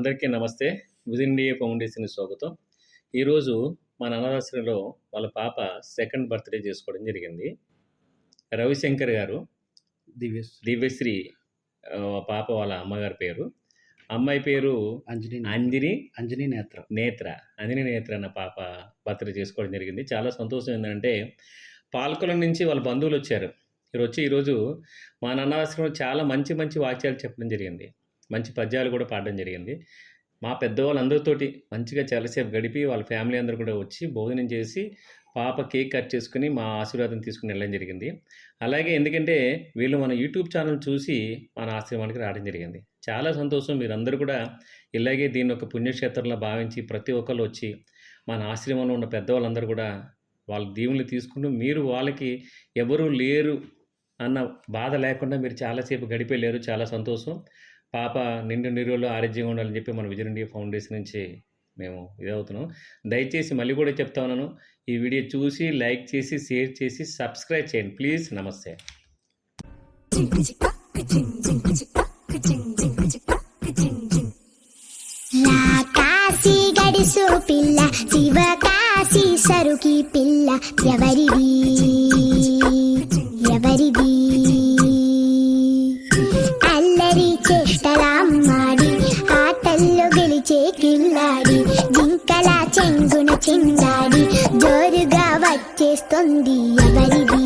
అందరికీ నమస్తే. విజిన్ ఇండియా ఫౌండేషన్‌కి స్వాగతం. ఈరోజు మన అనాథాశ్రమంలో వాళ్ళ పాప సెకండ్ బర్త్‌డే చేసుకోవడం జరిగింది. రవిశంకర్ గారు, దివ్యశ్రీ పాప వాళ్ళ అమ్మగారి పేరు. అమ్మాయి పేరు అంజని నేత్ర అన్న పాప బర్త్‌డే చేసుకోవడం జరిగింది. చాలా సంతోషం ఏందంటే పాలకులం నుంచి వాళ్ళ బంధువులొచ్చారు. ఈరోజు మా అనాథాశ్రమంలో చాలా మంచి వాక్యాలు చెప్పడం జరిగింది. మంచి పద్యాలు కూడా పాడడం జరిగింది. మా పెద్దవాళ్ళందరితోటి మంచిగా చాలాసేపు గడిపి వాళ్ళ ఫ్యామిలీ అందరూ కూడా వచ్చి భోజనం చేసి పాప కేక్ కట్ చేసుకుని మా ఆశీర్వాదం తీసుకుని వెళ్ళడం జరిగింది. అలాగే ఎందుకంటే వీళ్ళు మన యూట్యూబ్ ఛానల్ చూసి మన ఆశ్రమానికి రావడం జరిగింది. చాలా సంతోషం. మీరందరూ కూడా ఇలాగే దీన్ని ఒక పుణ్యక్షేత్రంలో భావించి ప్రతి ఒక్కళ్ళు వచ్చి మన ఆశ్రమంలో ఉన్న పెద్దవాళ్ళందరూ కూడా వాళ్ళ దీవెనలు తీసుకుంటూ మీరు వాళ్ళకి ఎవరు లేరు అన్న బాధ లేకుండా మీరు చాలాసేపు గడిపేలేరు. చాలా సంతోషం. పాప నిండు నిరువులో ఆరోగ్యంగా ఉండాలని చెప్పి మన విజన్ ఇండియా ఫౌండేషన్ నుంచి మేము ఇదవుతున్నాం. దయచేసి మళ్ళీ కూడా చెప్తా ఉన్నాను, ఈ వీడియో చూసి లైక్ చేసి షేర్ చేసి సబ్స్క్రైబ్ చేయండి ప్లీజ్. నమస్తే. కాశీ గడిసు పిల్ల శివ కాశీ సరుకి పిల్ల ఎవరిది అల్లరి చేష్టలాడి ఆటల్లో గెలిచే కిల్లాడి జింకల చెంగున చిందాడి జోరుగా వచ్చేస్తుంది ఎవరిది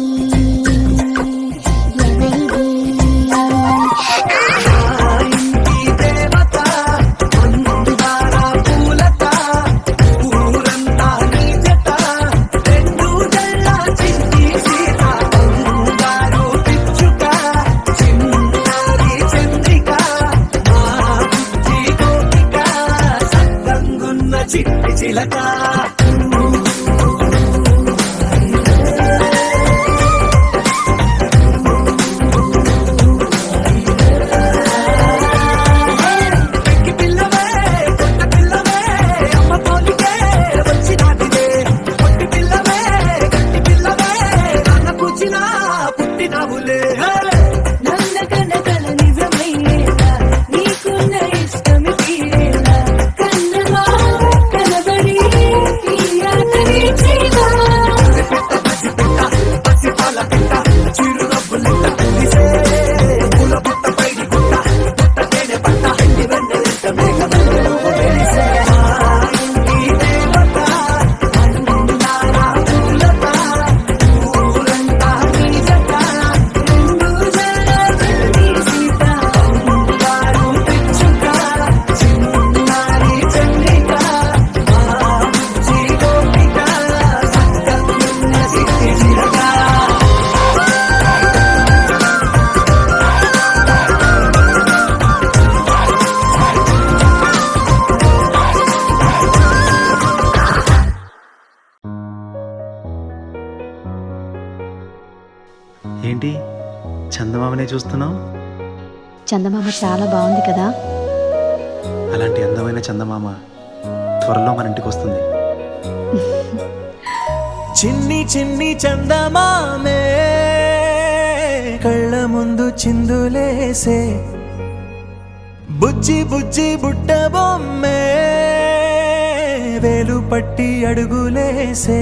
ఏంటి చందమామనే చూస్తున్నావు? చందమామ చాలా బాగుంది కదా. అలాంటి అందమైన చందమామ త్వరలో మన ఇంటికి వస్తుంది. చిన్ని చిన్ని చందమామే కళ్ళ ముందు చిందులేసే బుజ్జి బుజ్జి బుట్ట బొమ్మే వేలు పట్టి అడుగులేసే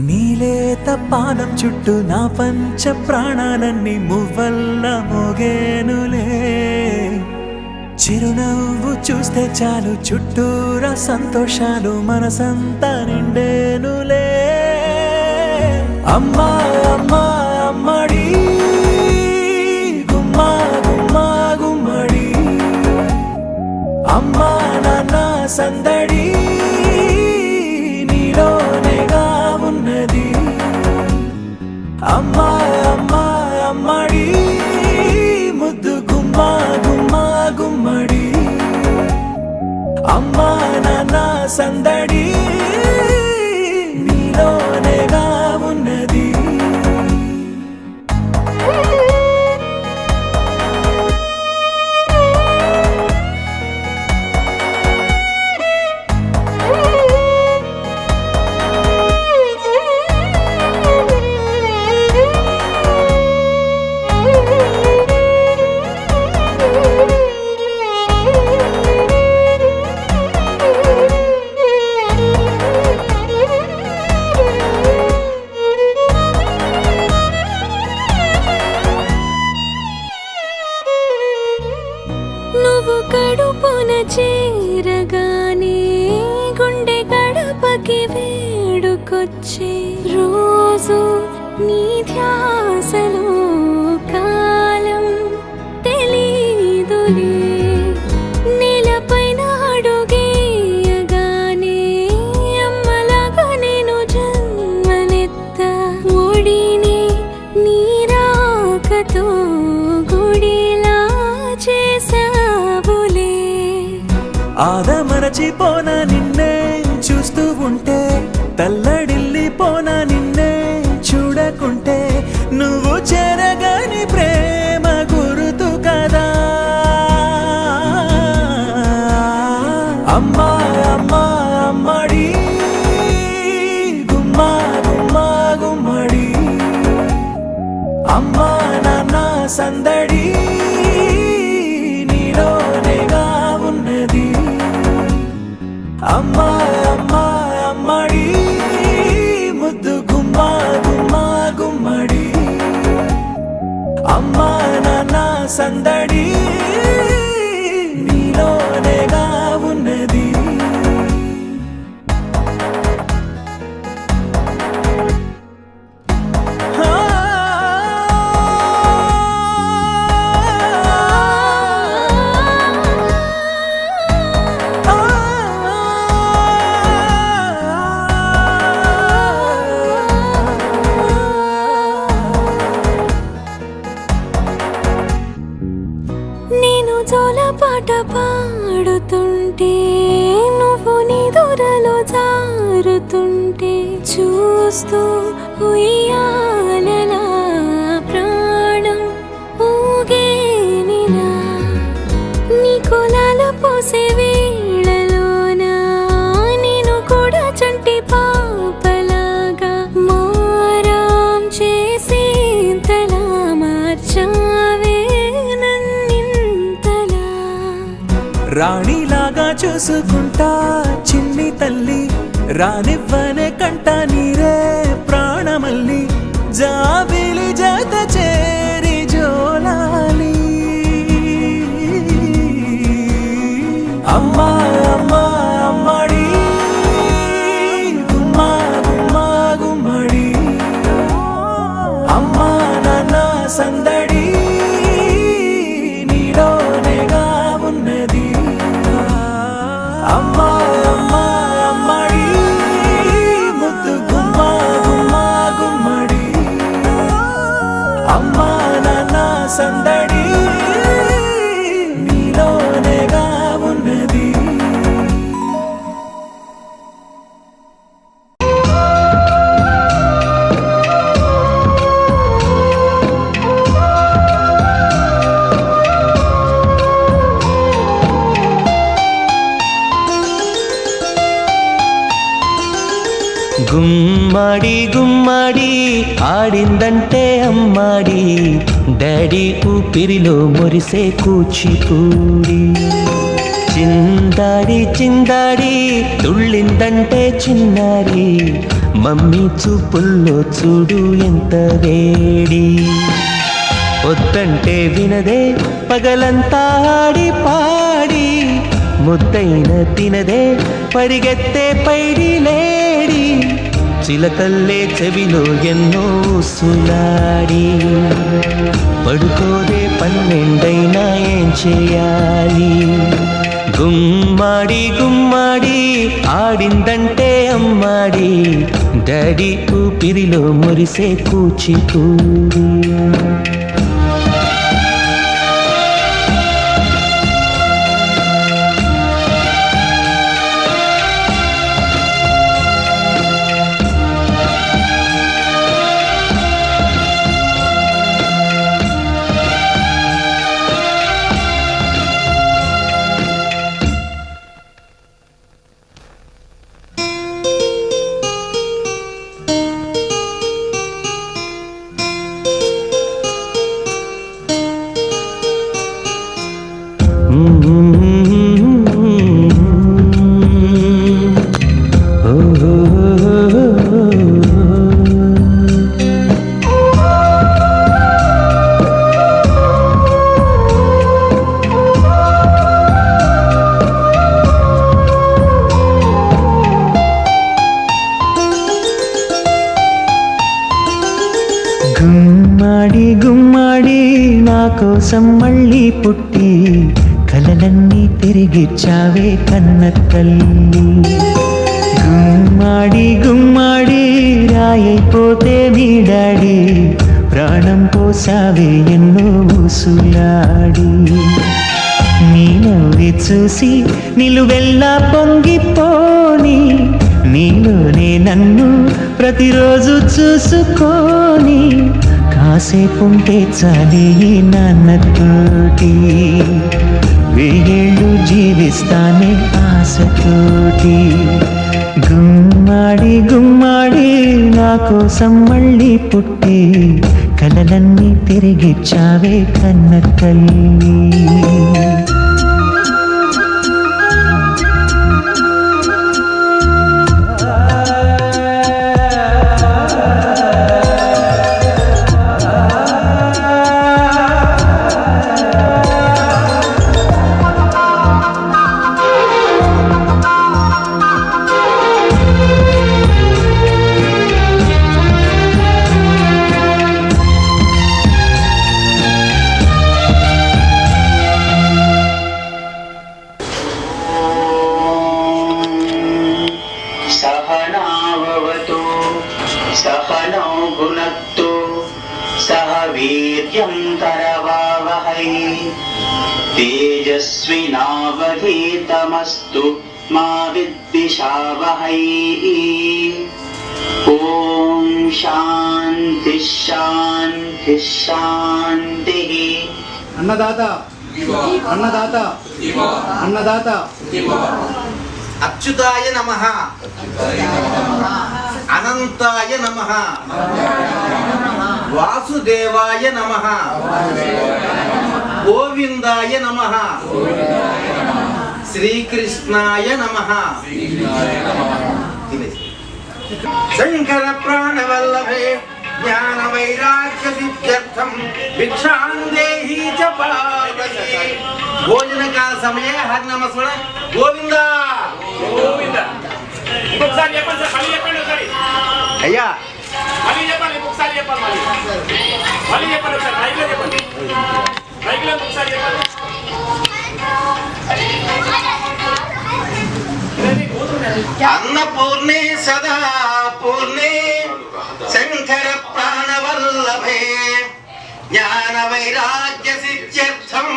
నీలేత పానం చుట్టూ నా పంచ ప్రాణాలన్నీ మువ్వల్ల మోగేనులే చిరునవ్వు చూస్తే చాలు చుట్టూరా సంతోషాలు మనసంతా నిండేనులే అమ్మా అమ్మా అమ్మడి గుమ్మా గుమ్మా గుమ్మడి అమ్మా నాన్న సందడి నీలోనేగా ఉన్నది అమ్మా అమ్మా అమ్మడి ముద్దు గుమ్మా గుమ్మా గుమ్మడి అమ్మా నాన్న సందడి నీలోనేగా ఉన్నది. మరిచే రోజు నీ ధ్యాసలో కాలం తెలీదులే నేలపైన అడుగేయగానే అమ్మలాగా నేను జన్మనెత్త ఒడిని నీరాకతో గుడిలా చేసావులే ఆదమరచిపోనా నిన్నే చూస్తూ ఉంటే తల్లడిల్లిపోనా నిన్నే చూడకుంటే నువ్వు చెరగని ప్రేమ గురుతు కదా అమ్మా అమ్మా అమ్మడి గుమ్మా గుమ్మా గుమ్మడి అమ్మా నాన్న సందడి నీలోనేగా ఉన్నది అమ్మా అమ్మా అమ్మడి ముద్దు గుమ్మా గుమ్మా గుమ్మడి అమ్మా నాన్న సందడి నీలోనేగా ఉన్నది నేను జోలపాట పాడుతుంటే నువ్వు నీ దూరలో జారుతుంటే చూస్తూ ఉయ్యాలలా ప్రాణం ఊగేనిలా నీ కులాల పోసే వేళలోన నేను కూడా చంటి పాపలాగా మారాం చేసేంతలా మార్చావే నన్నింతలా రాణిలాగా చూసుకుంటా చిన్ని తల్లి రానివ్వనే కంట నీరే ప్రాణమల్లి జాబిలి జత చేరి జోలాలి అమ్మా అమ్మా అమ్మడి గుమ్మా గుమ్మా గుమ్మడి అమ్మా నాన్న సందడి నీలోనేగా ఉన్నది అమ్మా అమ్మా అమ్మడి ముద్దు గుమ్మా గుమ్మా గుమ్మడి అమ్మా నాన్న సందడి నీలోనేగా ఉన్నది గుమ్మడి గుమ్మడి ఆడిందంటే అమ్మాడి డాడీ ఊపిరిలో మురిసే కూచిపూడి చిందాడి చిందాడి తుళ్ళిందంటే చిన్నారి మమ్మీ చూపుల్లో చూడు ఎంత వేడి వద్దంటే వినదే పగలంతా ఆడి పాడి ముద్దైన తినదే పరిగెత్తే పైడి లేడి చిలకల్లే చెవిలో ఎన్నో సులాడి పడుకోదే పన్నెండైనా ఏం చేయాలి గుమ్మాడి గుమ్మాడి ఆడిందంటే అమ్మాడి డాడీ ఊపిరిలో మురిసే కూచిపూడి గుమ్మాడి గుమ్మాడి నా కోసం మళ్ళీ పుట్టి కలలన్నీ తిరిగిచ్చావే కన్న తల్లి. గుమ్మాడి గుమ్మాడి రాయైపోతే మీ డాడీ ప్రాణం పోసావే ఎన్నో ఊసులాడి. నీ నవ్వి చూసి నిలువెల్లా పొంగిపోని నీలోనే నన్ను ప్రతిరోజు చూసుకోని కాసేపుంటే చాలే ఈ నాన్నతోటి వెయ్యేళ్ళు జీవిస్తానే ఆశతోటి. గుమ్మాడి గుమ్మాడి నా కోసం మళ్ళీ పుట్టి కలలన్నీ తిరిగిచ్చావే కన్న తల్లి. सहनाववतु सहनौ भुनक्तु सह वीर्यं करवावहै तेजस्विनावधीतमस्तु मा विद्विषावहै. ॐ शान्तिः शान्तिः शान्तिः. అన్నదాత అన్నదాత అన్నదాత. అచ్యుతాయ నమః, అనంతాయ నమః, వాసుదేవాయ నమః, గోవిందాయ నమః, శ్రీకృష్ణాయ నమః. శంకర ప్రాణవల్లభే జ్ఞాన వైరాగ్య సిద్ధ్యర్థం భిక్షాం దేహి చ పార్వతీ. భోజన కాల సమయే హరి నమస్మర గోవింద గోవింద. ఇంకొకసారి చెప్పండి సార్, మళ్ళీ చెప్పండి ఒకసారి. అయ్యా మళ్ళీ చెప్పండి, ఇంకొకసారి చెప్పండి, మళ్ళీ చెప్పండి ఒకసారి. మైక్లో చెప్పండి, మైక్లో ఒకసారి చెప్పండి. అన్నపూర్ణే సదా పూర్ణే శంకర ప్రాణవల్లభే జ్ఞాన వైరాగ్య సిద్ధ్యర్థం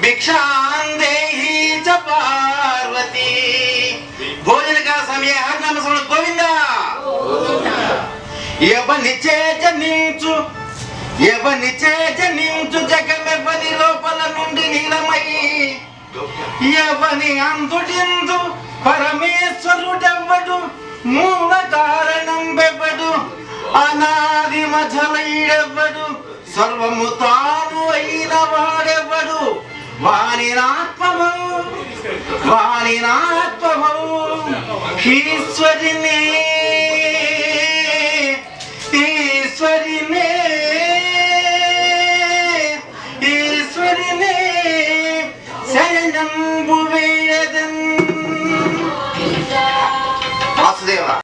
భిక్షాం దేహి చ పార్వతీ. భోజన కాల సమయ హరినామస్మరణ గోవింద. ఎవనిచే జనించు జగమెవ్వని లోపల నుండి నీలమై ఎవని అంతుడిందు పరమేశ్వరుడెవ్వడు మూల కారణం బెవ్వడు అనాది మధ్యలైడెవ్వడు సర్వము తాను అయిన వాడెవ్వడు వాణినాత్మము ఈశ్వరినే శరణంబు వేదన్. వాసుదేవ.